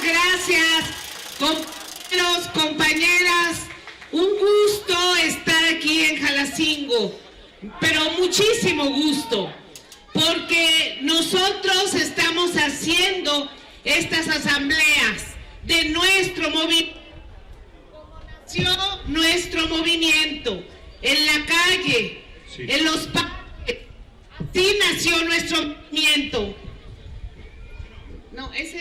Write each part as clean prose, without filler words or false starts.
gracias, compañeros, compañeras. Un gusto estar aquí en Jalacingo, pero muchísimo gusto, porque nosotros estamos haciendo estas asambleas de nuestro movimiento. Nació nuestro movimiento en la calle, sí, en los parques. Sí nació nuestro movimiento. No, es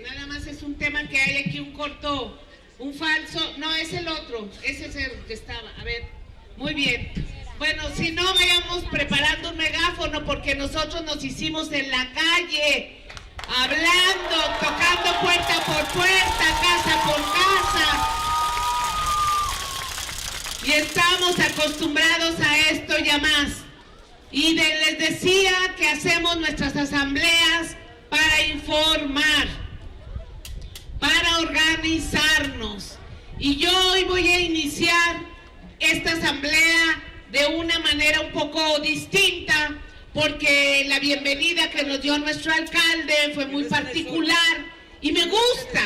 nada más es un tema que hay aquí, un corto, un falso, no, es el otro, ese es el que estaba, a ver, muy bien. Bueno, si no, vayamos preparando un megáfono, porque nosotros nos hicimos en la calle, hablando, tocando puerta por puerta, casa por casa, y estamos acostumbrados a esto ya más. Y les decía que hacemos nuestras asambleas para informar, para organizarnos. Y yo hoy voy a iniciar esta asamblea de una manera un poco distinta, porque la bienvenida que nos dio nuestro alcalde fue muy particular y me gusta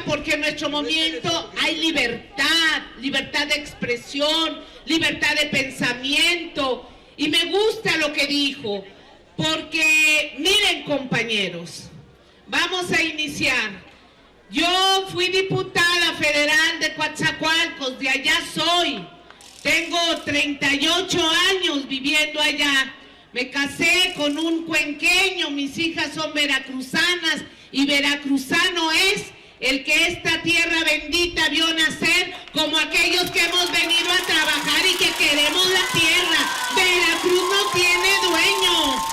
porque en nuestro movimiento hay libertad de expresión, libertad de pensamiento, y me gusta lo que dijo. Porque, miren, compañeros, vamos a iniciar. Yo fui diputada federal de Coatzacoalcos, de allá soy. Tengo 38 años viviendo allá. Me casé con un cuenqueño, mis hijas son veracruzanas, y veracruzano es el que esta tierra bendita vio nacer, como aquellos que hemos venido a trabajar y que queremos la tierra. Veracruz no tiene dueño.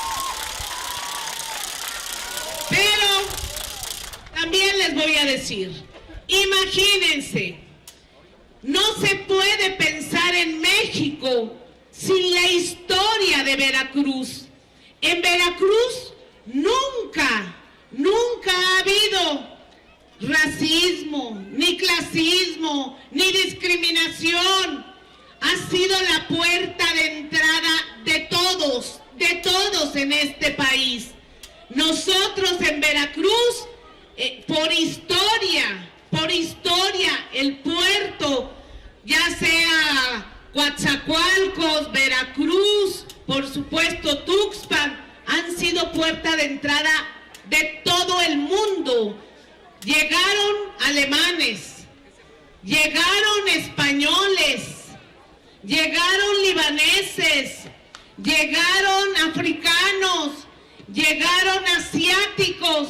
Pero también les voy a decir, imagínense, no se puede pensar en México sin la historia de Veracruz. En Veracruz nunca ha habido racismo, ni clasismo, ni discriminación. Ha sido la puerta de entrada de todos en este país. Nosotros en Veracruz, por historia, el puerto, ya sea Coatzacoalcos, Veracruz, por supuesto Tuxpan, han sido puerta de entrada de todo el mundo. Llegaron alemanes, llegaron españoles, llegaron libaneses, llegaron africanos, llegaron asiáticos,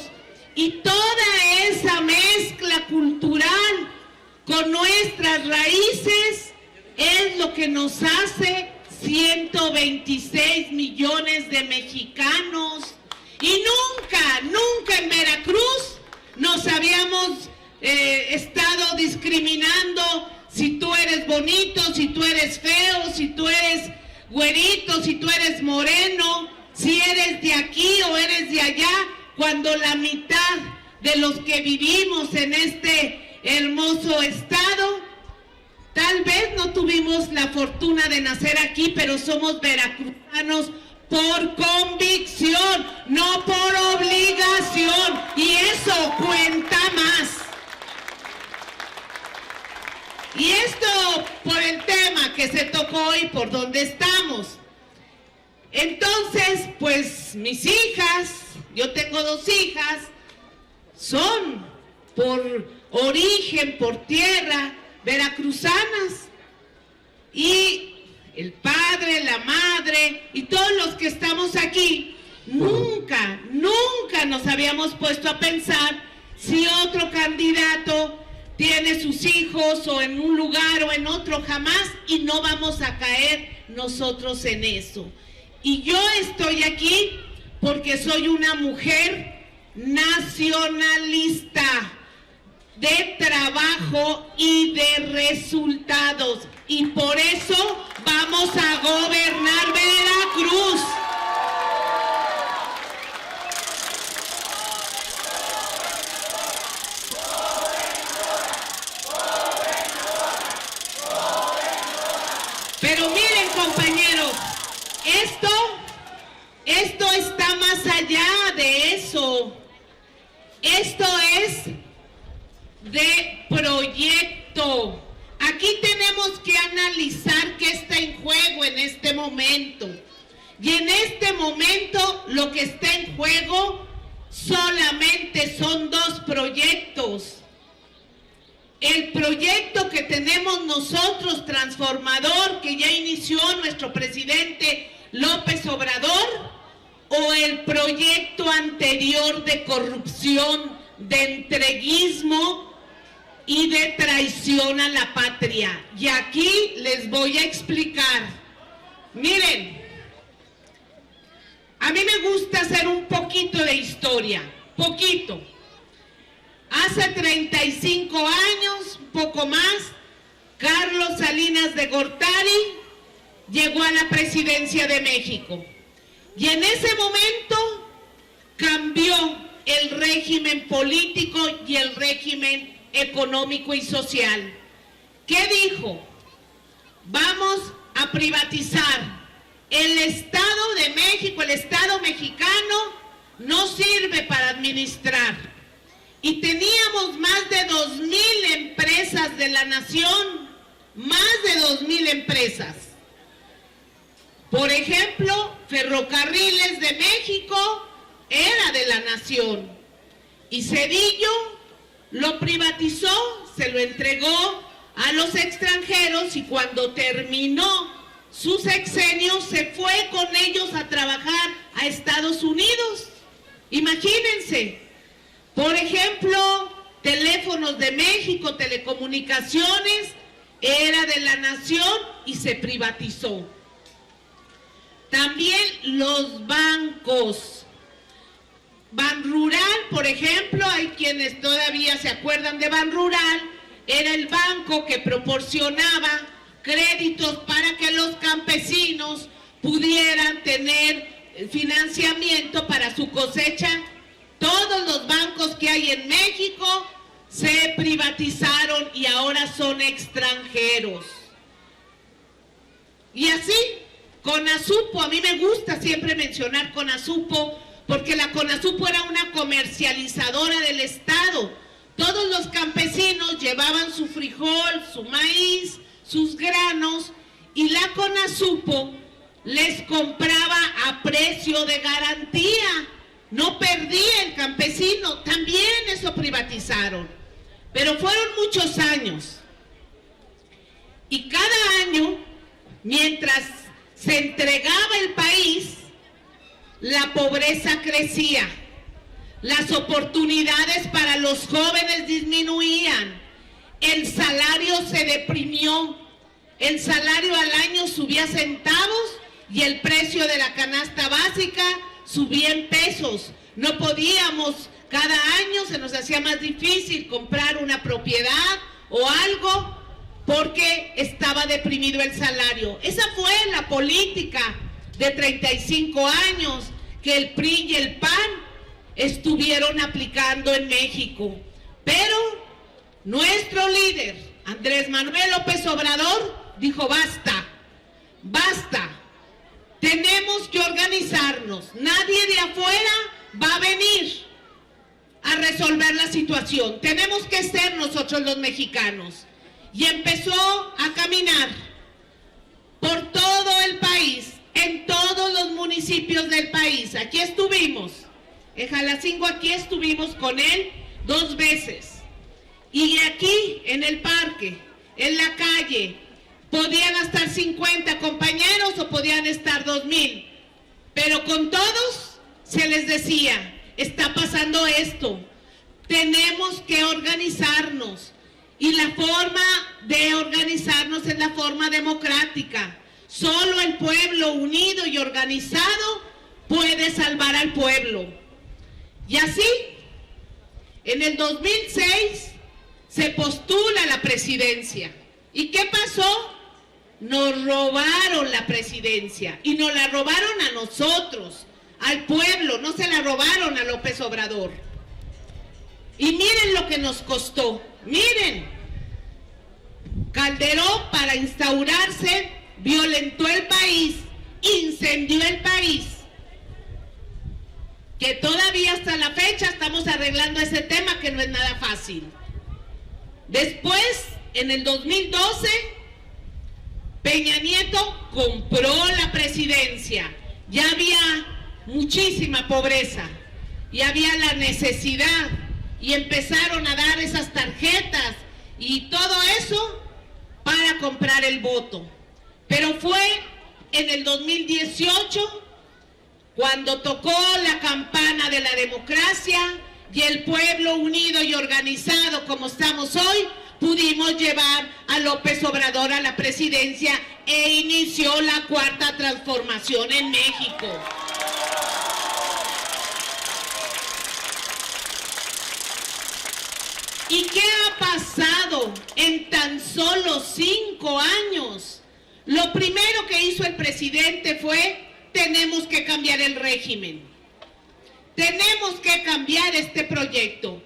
y toda esa mezcla cultural con nuestras raíces es lo que nos hace 126 millones de mexicanos. Y nunca en Veracruz nos habíamos estado discriminando si tú eres bonito, si tú eres feo, si tú eres güerito, si tú eres moreno, si eres de aquí o eres de allá, cuando la mitad de los que vivimos en este hermoso estado, tal vez no tuvimos la fortuna de nacer aquí, pero somos veracruzanos por convicción, no por obligación, y eso cuenta más. Y esto por el tema que se tocó y por donde estamos. Entonces, pues mis hijas, yo tengo 2 hijas, son por origen, por tierra, veracruzanas. Y el padre, la madre y todos los que estamos aquí, nunca nos habíamos puesto a pensar si otro candidato tiene sus hijos o en un lugar o en otro, jamás, y no vamos a caer nosotros en eso. Y yo estoy aquí porque soy una mujer nacionalista, de trabajo y de resultados, y por eso vamos a gobernar Veracruz. Pero miren, compañeros, esto está más allá de eso. Esto es de proyecto. Aquí tenemos que analizar qué está en juego en este momento. Y en este momento lo que está en juego solamente son dos proyectos. El proyecto que tenemos nosotros, transformador, que ya inició nuestro presidente López Obrador, o el proyecto anterior de corrupción, de entreguismo y de traición a la patria. Y aquí les voy a explicar. Miren, a mí me gusta hacer un poquito de historia, poquito. Hace 35 años, un poco más, Carlos Salinas de Gortari llegó a la presidencia de México. Y en ese momento cambió el régimen político y el régimen económico y social. ¿Qué dijo? Vamos a privatizar. El Estado de México, el Estado mexicano, no sirve para administrar. Y teníamos más de 2,000 empresas de la nación, más de 2,000 empresas. Por ejemplo, Ferrocarriles de México era de la nación. Y Zedillo lo privatizó, se lo entregó a los extranjeros y cuando terminó su sexenio se fue con ellos a trabajar a Estados Unidos. Imagínense. Por ejemplo, Teléfonos de México, Telecomunicaciones, era de la nación y se privatizó. También los bancos. Banrural, por ejemplo, hay quienes todavía se acuerdan de Banrural, era el banco que proporcionaba créditos para que los campesinos pudieran tener financiamiento para su cosecha. Todos los bancos que hay en México se privatizaron y ahora son extranjeros. Y así, Conasupo, a mí me gusta siempre mencionar Conasupo, porque la Conasupo era una comercializadora del Estado. Todos los campesinos llevaban su frijol, su maíz, sus granos, y la Conasupo les compraba a precio de garantía. No perdía el campesino, también eso privatizaron. Pero fueron muchos años. Y cada año, mientras se entregaba el país, la pobreza crecía. Las oportunidades para los jóvenes disminuían. El salario se deprimió. El salario al año subía centavos y el precio de la canasta básica subía en pesos. No podíamos, cada año se nos hacía más difícil comprar una propiedad o algo porque estaba deprimido el salario. Esa fue la política de 35 años que el PRI y el PAN estuvieron aplicando en México. Pero nuestro líder, Andrés Manuel López Obrador, dijo basta, basta. Tenemos que organizarnos. Nadie de afuera va a venir a resolver la situación. Tenemos que ser nosotros los mexicanos. Y empezó a caminar por todo el país, en todos los municipios del país. Aquí estuvimos, en Jalacingo, aquí estuvimos con él 2 veces. Y aquí, en el parque, en la calle, podían estar 50 compañeros o podían estar 2,000. Pero con todos se les decía, está pasando esto, tenemos que organizarnos. Y la forma de organizarnos es la forma democrática. Solo el pueblo unido y organizado puede salvar al pueblo. Y así, en el 2006 se postula a la presidencia. ¿Y qué pasó? Nos robaron la presidencia y nos la robaron a nosotros, al pueblo, no se la robaron a López Obrador. Y miren lo que nos costó, miren. Calderón, para instaurarse, violentó el país, incendió el país. Que todavía hasta la fecha estamos arreglando ese tema que no es nada fácil. Después, en el 2012, Peña Nieto compró la presidencia. Ya había muchísima pobreza y había la necesidad y empezaron a dar esas tarjetas y todo eso para comprar el voto. Pero fue en el 2018 cuando tocó la campana de la democracia y el pueblo unido y organizado como estamos hoy, pudimos llevar a López Obrador a la presidencia e inició la cuarta transformación en México. ¿Y qué ha pasado en tan solo 5 años? Lo primero que hizo el presidente fue: tenemos que cambiar el régimen. Tenemos que cambiar este proyecto.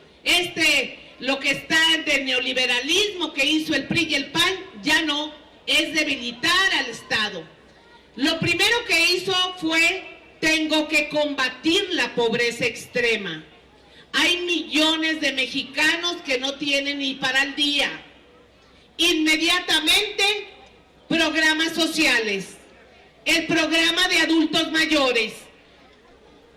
Lo que está de neoliberalismo que hizo el PRI y el PAN, ya no, es debilitar al Estado. Lo primero que hizo fue: tengo que combatir la pobreza extrema. Hay millones de mexicanos que no tienen ni para el día. Inmediatamente, programas sociales. El programa de adultos mayores.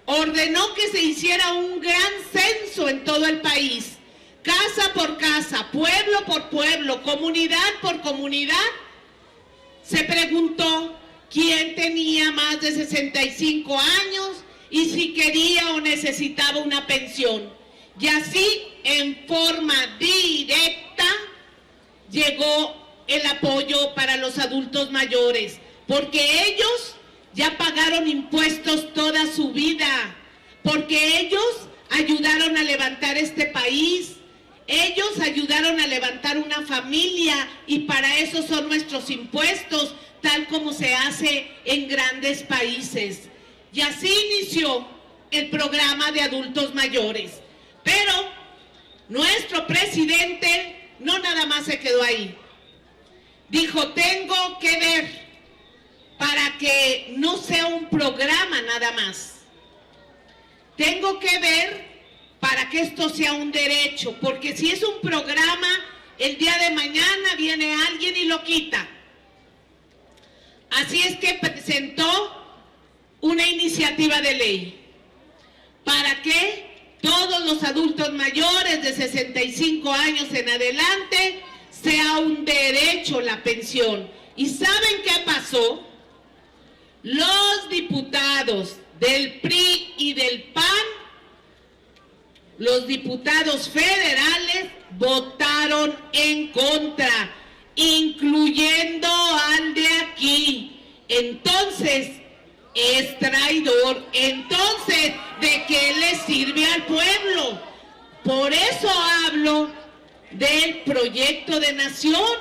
Ordenó que se hiciera un gran censo en todo el país. Casa por casa, pueblo por pueblo, comunidad por comunidad. Se preguntó quién tenía más de 65 años y si quería o necesitaba una pensión. Y así, en forma directa, llegó el apoyo para los adultos mayores, porque ellos ya pagaron impuestos toda su vida, porque ellos ayudaron a levantar este país, ellos ayudaron a levantar una familia y para eso son nuestros impuestos, tal como se hace en grandes países. Y así inició el programa de adultos mayores. Pero nuestro presidente no nada más se quedó ahí. Dijo: tengo que ver para que no sea un programa nada más. Tengo que ver para que esto sea un derecho, porque si es un programa, el día de mañana viene alguien y lo quita. Así es que presentó una iniciativa de ley para que todos los adultos mayores de 65 años en adelante sea un derecho la pensión. ¿Y saben qué pasó? Los diputados del PRI y del PAN, los diputados federales, votaron en contra, incluyendo al de aquí. Entonces, es traidor. Entonces, ¿de qué le sirve al pueblo? Por eso hablo del proyecto de nación.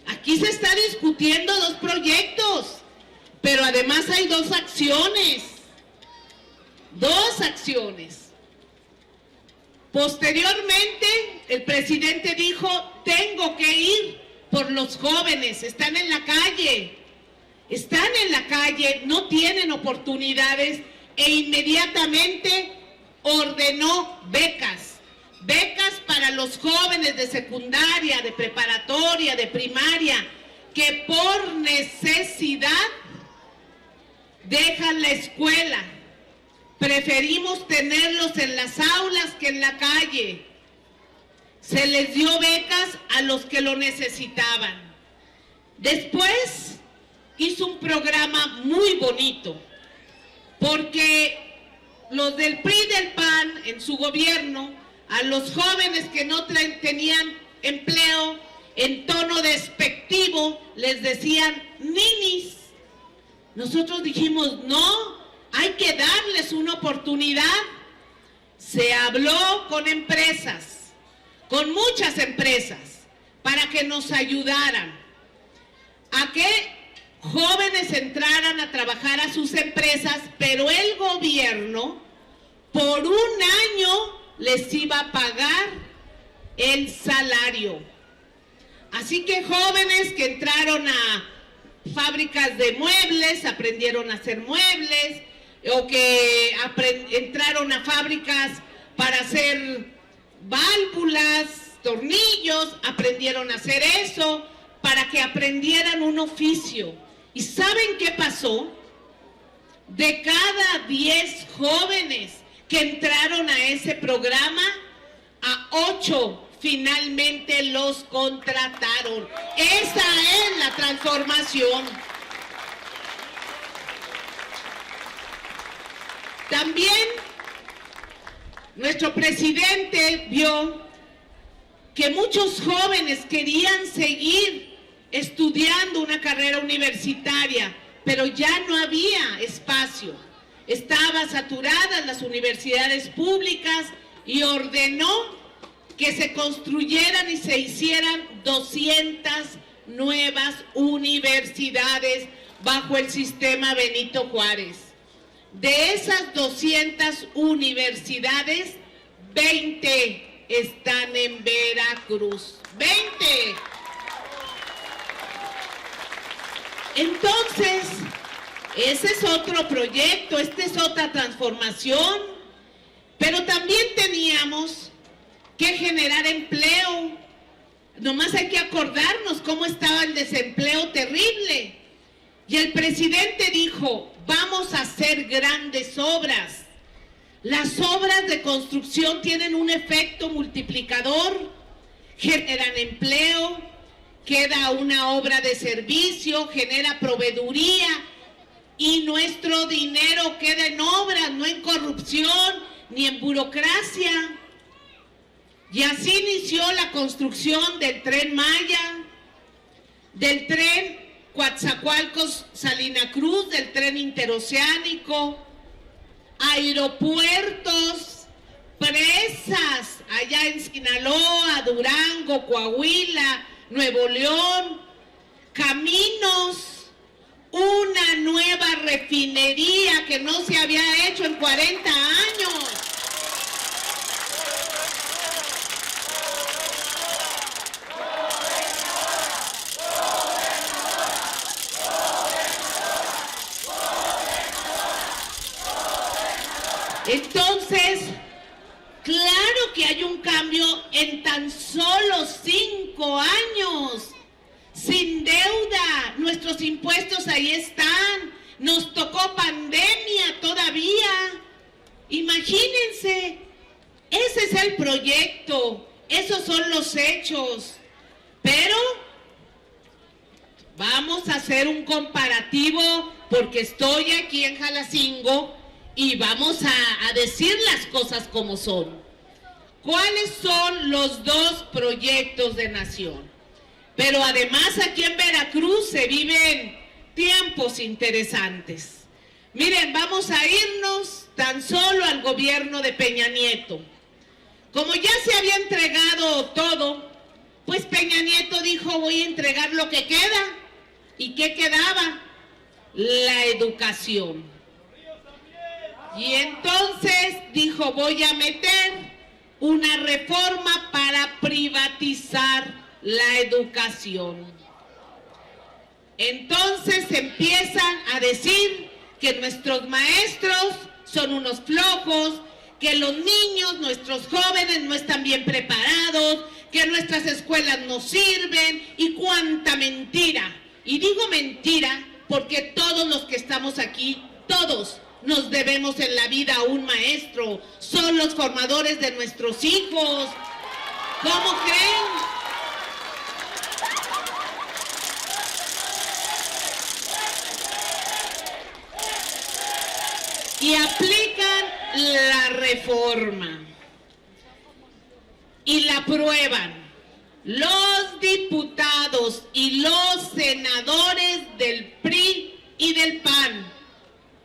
Aquí se está discutiendo 2 proyectos, pero además hay 2 acciones. 2 acciones. Posteriormente, el presidente dijo: tengo que ir por los jóvenes, están en la calle. Están en la calle, no tienen oportunidades, e inmediatamente ordenó becas para los jóvenes de secundaria, de preparatoria, de primaria, que por necesidad dejan la escuela. Preferimos tenerlos en las aulas que en la calle. Se les dio becas a los que lo necesitaban. Después hizo un programa muy bonito, porque los del PRI y del PAN en su gobierno, a los jóvenes que no tenían empleo, en tono despectivo les decían ninis. Nosotros dijimos: no, hay que darles una oportunidad. Se habló con empresas, con muchas empresas, para que nos ayudaran a que jóvenes entraran a trabajar a sus empresas, pero el gobierno por un año les iba a pagar el salario. Así que jóvenes que entraron a fábricas de muebles, aprendieron a hacer muebles, o que entraron a fábricas para hacer válvulas, tornillos, aprendieron a hacer eso, para que aprendieran un oficio. ¿Y saben qué pasó? De cada 10 jóvenes que entraron a ese programa, a 8 finalmente los contrataron. Esa es la transformación. También nuestro presidente vio que muchos jóvenes querían seguir estudiando una carrera universitaria, pero ya no había espacio. Estaban saturadas las universidades públicas y ordenó que se construyeran y se hicieran 200 nuevas universidades bajo el sistema Benito Juárez. De esas 200 universidades, 20 están en Veracruz. 20. Entonces, ese es otro proyecto, esta es otra transformación, pero también teníamos que generar empleo. Nomás hay que acordarnos cómo estaba el desempleo terrible. Y el presidente dijo, vamos a hacer grandes obras. Las obras de construcción tienen un efecto multiplicador, generan empleo, queda una obra de servicio, genera proveeduría y nuestro dinero queda en obras, no en corrupción ni en burocracia. Y así inició la construcción del Tren Maya, del Tren Coatzacoalcos-Salina Cruz, del Tren Interoceánico, aeropuertos, presas allá en Sinaloa, Durango, Coahuila, Nuevo León, caminos, una nueva refinería que no se había hecho en 40 años. Entonces, claro que hay un cambio en tan solo 5 años, sin deuda, nuestros impuestos ahí están, nos tocó pandemia todavía, imagínense, ese es el proyecto, esos son los hechos, pero vamos a hacer un comparativo porque estoy aquí en Jalacingo y vamos a decir las cosas como son. ¿Cuáles son los 2 proyectos de nación? Pero además aquí en Veracruz se viven tiempos interesantes. Miren, vamos a irnos tan solo al gobierno de Peña Nieto. Como ya se había entregado todo, pues Peña Nieto dijo, voy a entregar lo que queda. ¿Y qué quedaba? La educación. Y entonces dijo, voy a meter una reforma para privatizar la educación. Entonces empiezan a decir que nuestros maestros son unos flojos, que los niños, nuestros jóvenes no están bien preparados, que nuestras escuelas no sirven y cuánta mentira. Y digo mentira porque todos los que estamos aquí, todos nos debemos en la vida a un maestro, son los formadores de nuestros hijos. ¿Cómo creen? Y aplican la reforma y la aprueban. Los diputados y los senadores del PRI y del PAN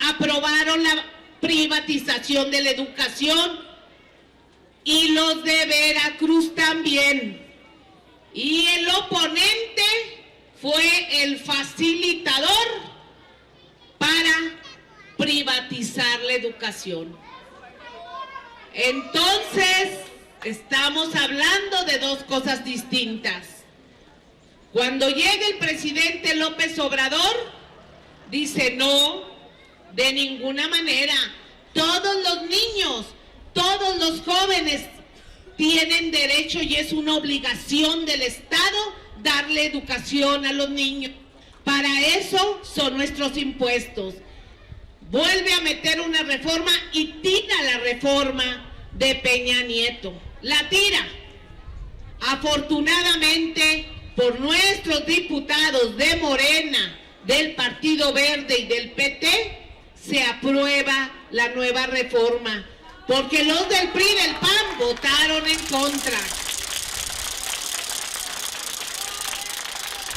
aprobaron la privatización de la educación y los de Veracruz también. Y el oponente fue el facilitador para privatizar la educación. Entonces, estamos hablando de 2 cosas distintas. Cuando llega el presidente López Obrador, dice no, de ninguna manera. Todos los niños, todos los jóvenes tienen derecho y es una obligación del Estado darle educación a los niños. Para eso son nuestros impuestos. Vuelve a meter una reforma y tira la reforma de Peña Nieto. La tira. Afortunadamente, por nuestros diputados de Morena, del Partido Verde y del PT, se aprueba la nueva reforma, porque los del PRI y del PAN votaron en contra.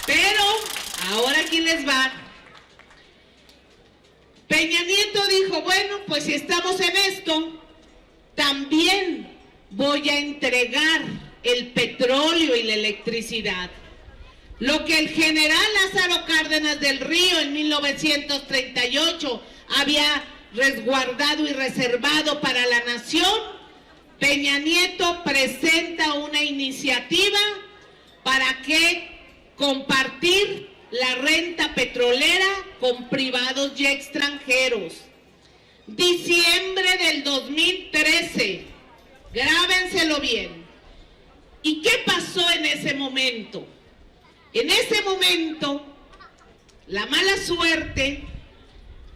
Pero, ahora aquí les va. Peña Nieto dijo, bueno, pues si estamos en esto, también voy a entregar el petróleo y la electricidad. Lo que el general Lázaro Cárdenas del Río en 1938 había resguardado y reservado para la nación, Peña Nieto presenta una iniciativa para que compartir la renta petrolera con privados y extranjeros. Diciembre del 2013, grábenselo bien. ¿Y qué pasó en ese momento? En ese momento, la mala suerte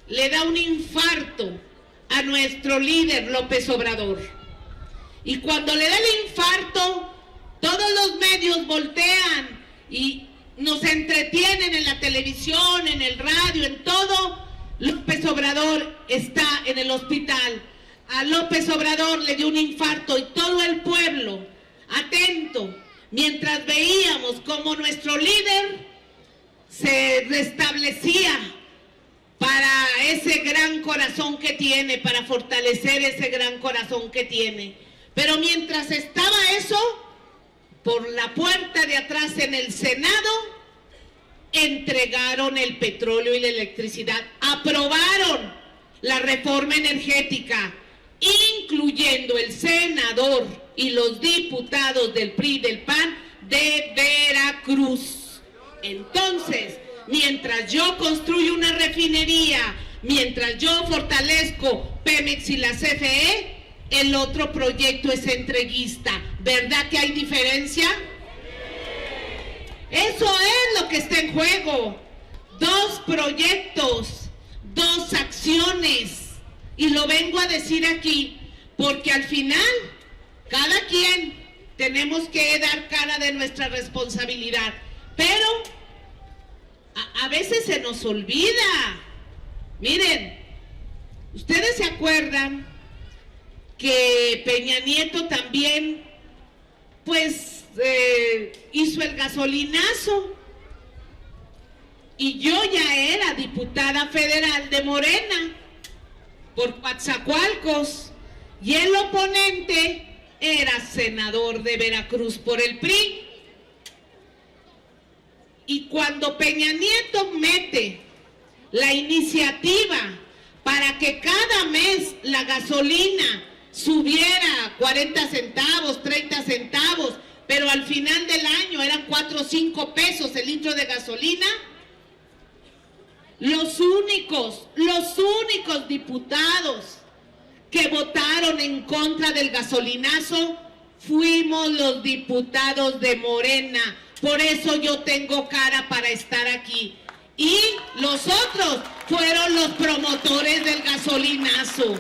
le da un infarto a nuestro líder López Obrador. Y cuando le da el infarto, todos los medios voltean y nos entretienen en la televisión, en el radio, en todo. López Obrador está en el hospital. A López Obrador le dio un infarto y todo el pueblo atento, mientras veíamos cómo nuestro líder se restablecía para ese gran corazón que tiene, para fortalecer ese gran corazón que tiene. Pero mientras estaba eso, por la puerta de atrás en el Senado, entregaron el petróleo y la electricidad, aprobaron la reforma energética, incluyendo el senador y los diputados del PRI y del PAN de Veracruz. Entonces, mientras yo construyo una refinería, mientras yo fortalezco Pemex y la CFE, el otro proyecto es entreguista. ¿Verdad que hay diferencia? Eso es lo que está en juego. Dos proyectos, dos acciones. Y lo vengo a decir aquí porque al final cada quien tenemos que dar cara de nuestra responsabilidad. Pero a veces se nos olvida. Miren, ustedes se acuerdan que Peña Nieto también pues hizo el gasolinazo y yo ya era diputada federal de Morena por Coatzacoalcos y el oponente era senador de Veracruz por el PRI. Y cuando Peña Nieto mete la iniciativa para que cada mes la gasolina subiera 40 centavos, 30 centavos, pero al final del año eran 4 o 5 pesos el litro de gasolina, los únicos diputados que votaron en contra del gasolinazo fuimos los diputados de Morena. Por eso yo tengo cara para estar aquí. Y los otros fueron los promotores del gasolinazo.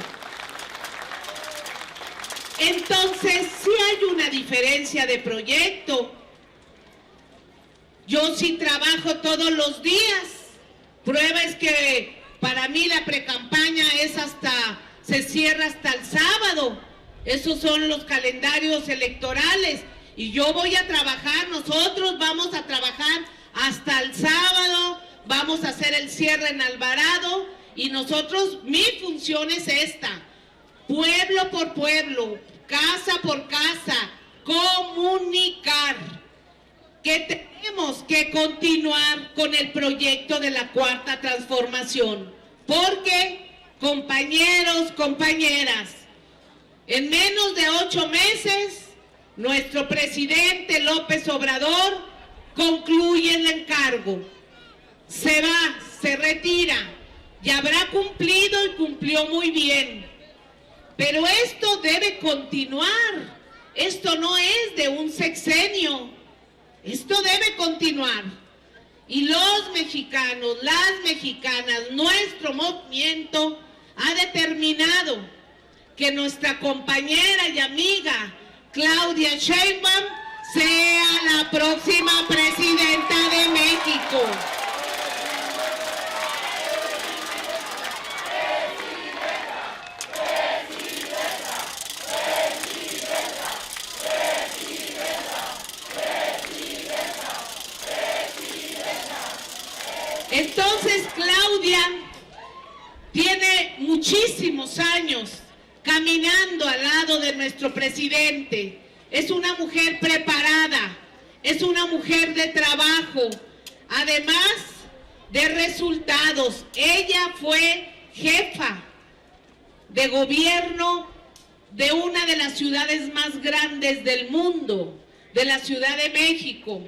Entonces, sí hay una diferencia de proyecto. Yo sí trabajo todos los días. Prueba es que para mí la precampaña se cierra hasta el sábado. Esos son los calendarios electorales. Y yo voy a trabajar, nosotros vamos a trabajar hasta el sábado, vamos a hacer el cierre en Alvarado y nosotros, mi función es esta, pueblo por pueblo, casa por casa, comunicar que tenemos que continuar con el proyecto de la Cuarta Transformación, porque, compañeros, compañeras, en menos de 8 meses, nuestro presidente López Obrador concluye el encargo, se va, se retira, y habrá cumplido y cumplió muy bien. Pero esto debe continuar, Esto no es de un sexenio, esto debe continuar. Y los mexicanos, las mexicanas, nuestro movimiento ha determinado que nuestra compañera y amiga Claudia Sheinbaum sea la próxima presidenta de México. Entonces, Claudia tiene muchísimos años caminando al lado de nuestro presidente. Es una mujer preparada, es una mujer de trabajo, además de resultados. Ella fue jefa de gobierno de una de las ciudades más grandes del mundo, de la Ciudad de México.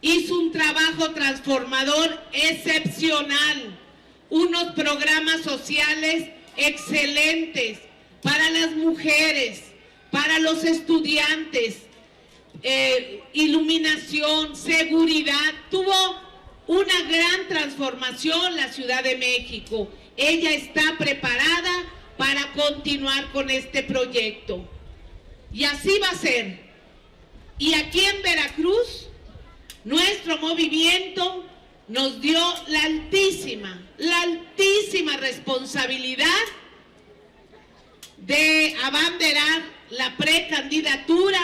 Hizo un trabajo transformador excepcional, unos programas sociales excelentes para las mujeres, para los estudiantes, iluminación, seguridad. Tuvo una gran transformación la Ciudad de México. Ella está preparada para continuar con este proyecto. Y así va a ser. Y aquí en Veracruz, nuestro movimiento nos dio la altísima responsabilidad de abanderar la precandidatura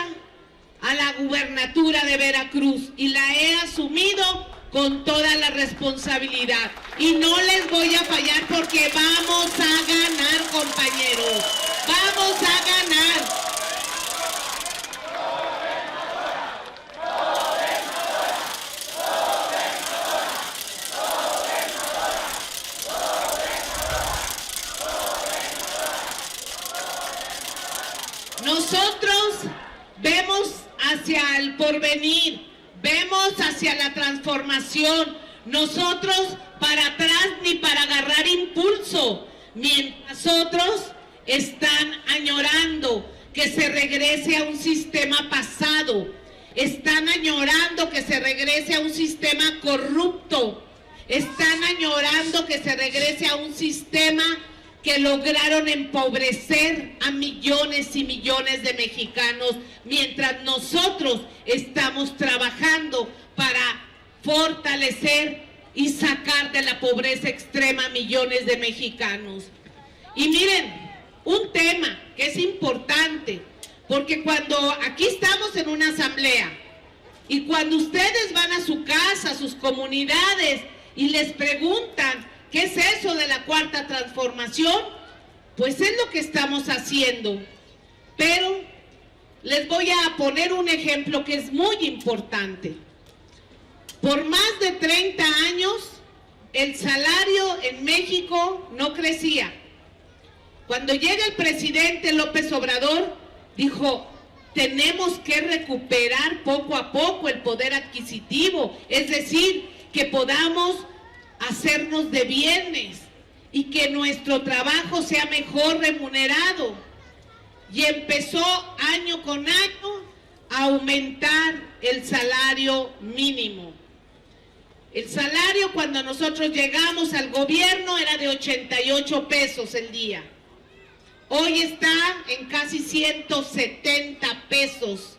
a la gubernatura de Veracruz, y la he asumido con toda la responsabilidad. Y no les voy a fallar porque vamos a ganar, compañeros. Vamos a ganar. Nosotros vemos hacia el porvenir, vemos hacia la transformación. Nosotros para atrás ni para agarrar impulso, mientras otros están añorando que se regrese a un sistema pasado, están añorando que se regrese a un sistema corrupto, están añorando que se regrese a un sistema que lograron empobrecer a millones y millones de mexicanos, mientras nosotros estamos trabajando para fortalecer y sacar de la pobreza extrema a millones de mexicanos. Y miren, un tema que es importante, porque cuando aquí estamos en una asamblea y cuando ustedes van a su casa, a sus comunidades y les preguntan ¿qué es eso de la cuarta transformación? Pues es lo que estamos haciendo. Pero les voy a poner un ejemplo que es muy importante. Por más de 30 años, el salario en México no crecía. Cuando llega el presidente López Obrador, dijo, tenemos que recuperar poco a poco el poder adquisitivo, es decir, que podamos hacernos de bienes y que nuestro trabajo sea mejor remunerado. Y empezó año con año a aumentar el salario mínimo. El salario cuando nosotros llegamos al gobierno era de 88 pesos el día. Hoy está en casi 170 pesos.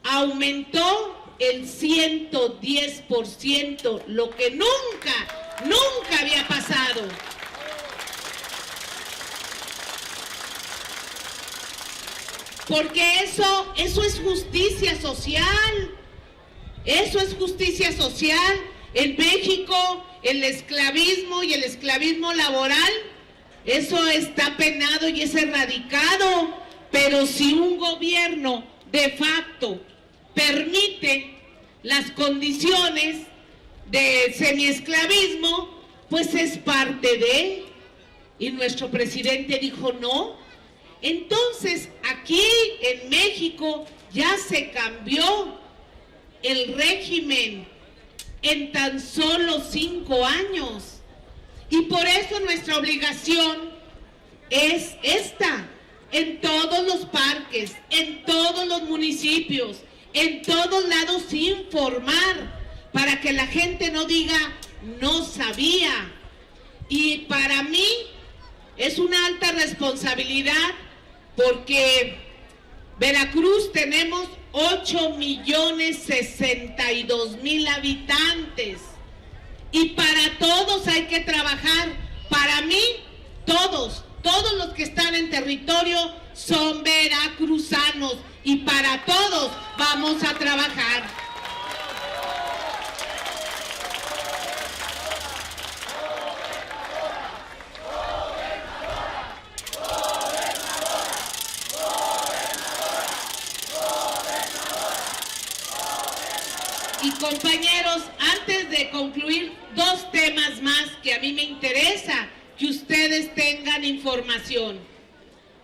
Aumentó el 110%, lo que nunca había pasado. Porque eso es justicia social. Eso es justicia social. En México, el esclavismo y el esclavismo laboral, eso está penado y es erradicado. Pero si un gobierno de facto permite las condiciones de semiesclavismo, pues es parte de, y nuestro presidente dijo no. Entonces aquí en México ya se cambió el régimen en tan solo 5 años, y por eso nuestra obligación es esta, en todos los parques, en todos los municipios, en todos lados informar, para que la gente no diga, no sabía. Y para mí es una alta responsabilidad porque Veracruz tenemos 8.062.000 habitantes y para todos hay que trabajar. Para mí, todos los que están en territorio son veracruzanos y para todos vamos a trabajar. Y compañeros, antes de concluir, 2 temas más que a mí me interesa que ustedes tengan información.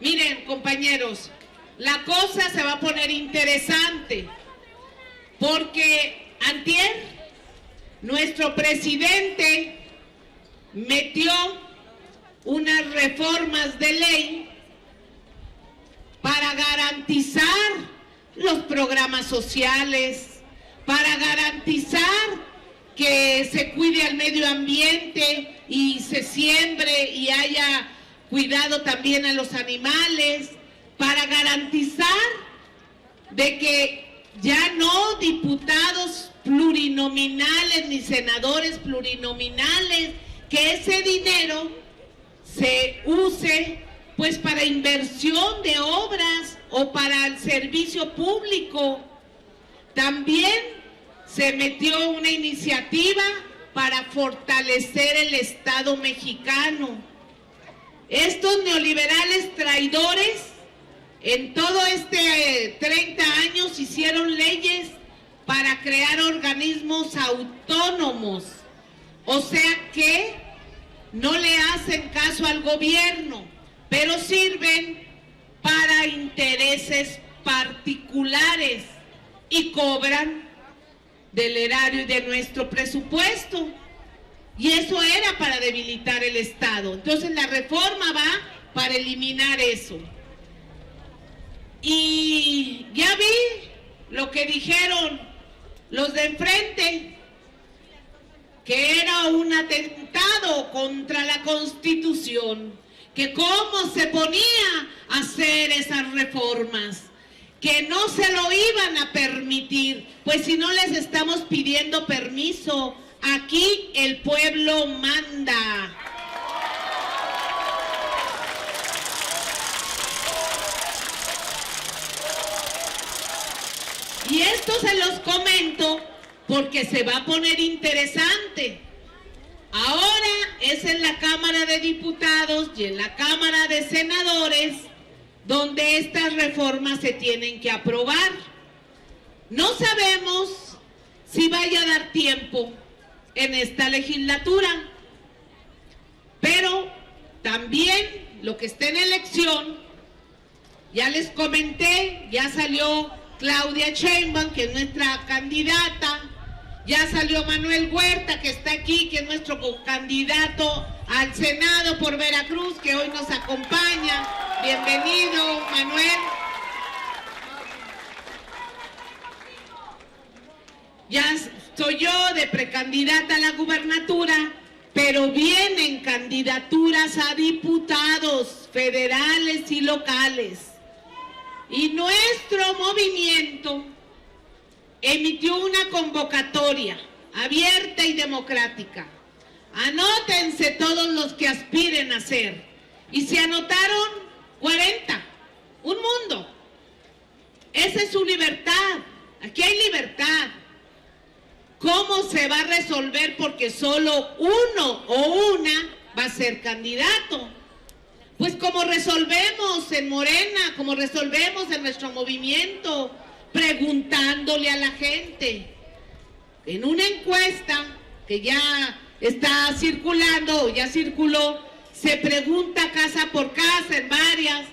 Miren, compañeros, la cosa se va a poner interesante porque antier nuestro presidente metió unas reformas de ley para garantizar los programas sociales, para garantizar que se cuide al medio ambiente y se siembre y haya cuidado también a los animales, para garantizar de que ya no diputados plurinominales ni senadores plurinominales, que ese dinero se use pues para inversión de obras o para el servicio público. También se metió una iniciativa para fortalecer el Estado mexicano. Estos neoliberales traidores en todo 30 años hicieron leyes para crear organismos autónomos, o sea que no le hacen caso al gobierno, pero sirven para intereses particulares y cobran del erario y de nuestro presupuesto. Y eso era para debilitar el Estado. Entonces la reforma va para eliminar eso. Y ya vi lo que dijeron los de enfrente, que era un atentado contra la Constitución, que cómo se ponía a hacer esas reformas, que no se lo iban a permitir. Pues si no les estamos pidiendo permiso, aquí el pueblo manda. Y esto se los comento porque se va a poner interesante. Ahora es en la Cámara de Diputados y en la Cámara de Senadores donde estas reformas se tienen que aprobar. No sabemos si vaya a dar tiempo en esta legislatura, pero también lo que está en elección, ya les comenté, ya salió Claudia Sheinbaum, que es nuestra candidata, ya salió Manuel Huerta, que está aquí, que es nuestro candidato al Senado por Veracruz, que hoy nos acompaña. Bienvenido, Manuel. Ya soy yo de precandidata a la gubernatura, pero vienen candidaturas a diputados federales y locales. Y nuestro movimiento emitió una convocatoria abierta y democrática. Anótense todos los que aspiren a ser. Y se anotaron 40, un mundo. Esa es su libertad. Aquí hay libertad. ¿Cómo se va a resolver? Porque solo uno o una va a ser candidato. Pues como resolvemos en Morena, como resolvemos en nuestro movimiento, preguntándole a la gente. En una encuesta que ya está circulando, o ya circuló, se pregunta casa por casa en varias,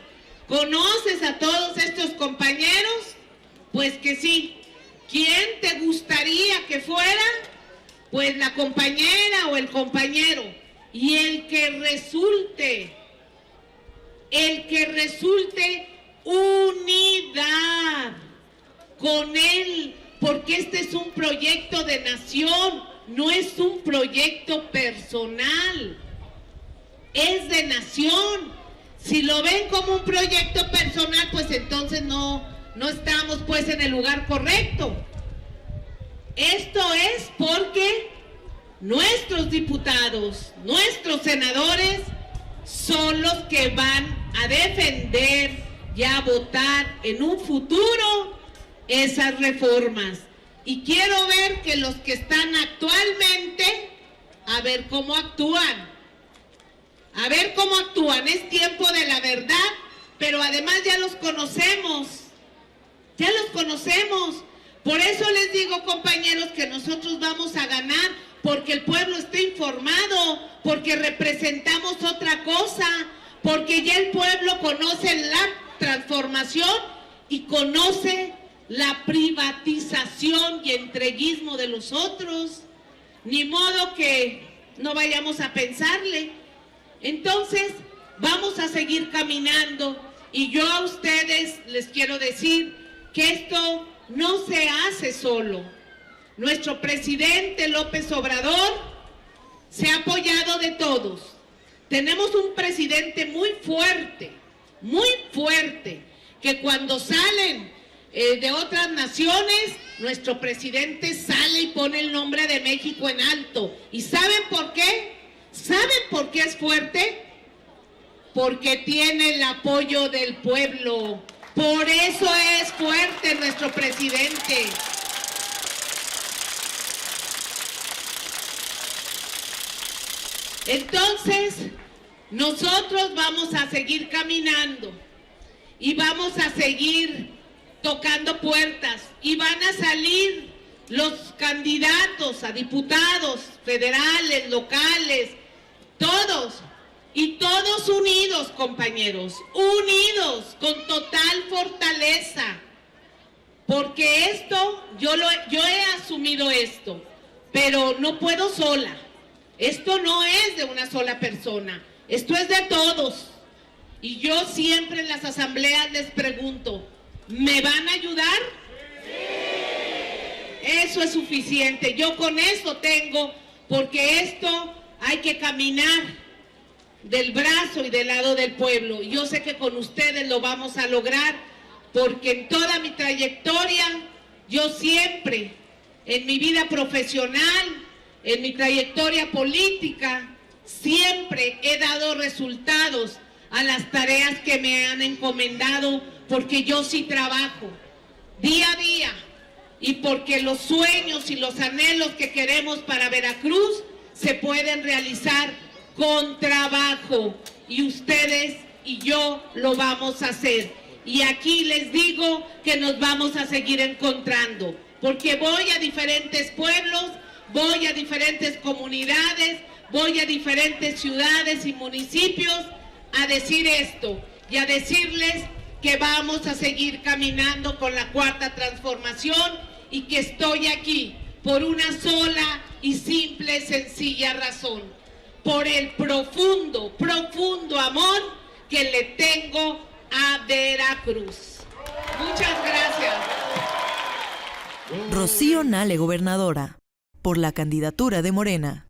¿conoces a todos estos compañeros? Pues que sí. ¿Quién te gustaría que fuera? Pues la compañera o el compañero. Y el que resulte el que resulte unidad con él, porque este es un proyecto de nación, no es un proyecto personal, es de nación. Si lo ven como un proyecto personal, pues entonces no estamos pues en el lugar correcto. Esto es porque nuestros diputados, nuestros senadores son los que van a defender y a votar en un futuro esas reformas. Y quiero ver que los que están actualmente, a ver cómo actúan. A ver cómo actúan. Es tiempo de la verdad, pero además ya los conocemos. Ya los conocemos. Por eso les digo, compañeros, que nosotros vamos a ganar, porque el pueblo está informado, porque representamos otra cosa, porque ya el pueblo conoce la transformación y conoce la privatización y entreguismo de los otros. Ni modo que no vayamos a pensarle. Entonces, vamos a seguir caminando, y yo a ustedes les quiero decir que esto no se hace solo. Nuestro presidente López Obrador se ha apoyado de todos. Tenemos un presidente muy fuerte, que cuando salen de otras naciones, nuestro presidente sale y pone el nombre de México en alto. ¿Y saben por qué? ¿Saben por qué es fuerte? Porque tiene el apoyo del pueblo. Por eso es fuerte nuestro presidente. Entonces, nosotros vamos a seguir caminando y vamos a seguir tocando puertas, y van a salir los candidatos a diputados federales, locales, todos, y todos unidos, compañeros, unidos, con total fortaleza, porque esto, yo he asumido esto, pero no puedo sola. Esto no es de una sola persona, esto es de todos. Y yo siempre en las asambleas les pregunto, ¿me van a ayudar? Sí. Eso es suficiente, yo con eso tengo, porque esto hay que caminar del brazo y del lado del pueblo. Yo sé que con ustedes lo vamos a lograr, porque en toda mi trayectoria, yo siempre, en mi vida profesional, en mi trayectoria política, siempre he dado resultados a las tareas que me han encomendado, porque yo sí trabajo día a día, y porque los sueños y los anhelos que queremos para Veracruz se pueden realizar con trabajo, y ustedes y yo lo vamos a hacer. Y aquí les digo que nos vamos a seguir encontrando, porque voy a diferentes pueblos, voy a diferentes comunidades, voy a diferentes ciudades y municipios a decir esto y a decirles que vamos a seguir caminando con la Cuarta Transformación, y que estoy aquí por una sola y simple, sencilla razón: por el profundo amor que le tengo a Veracruz. Muchas gracias. Rocío Nale, gobernadora, por la candidatura de Morena.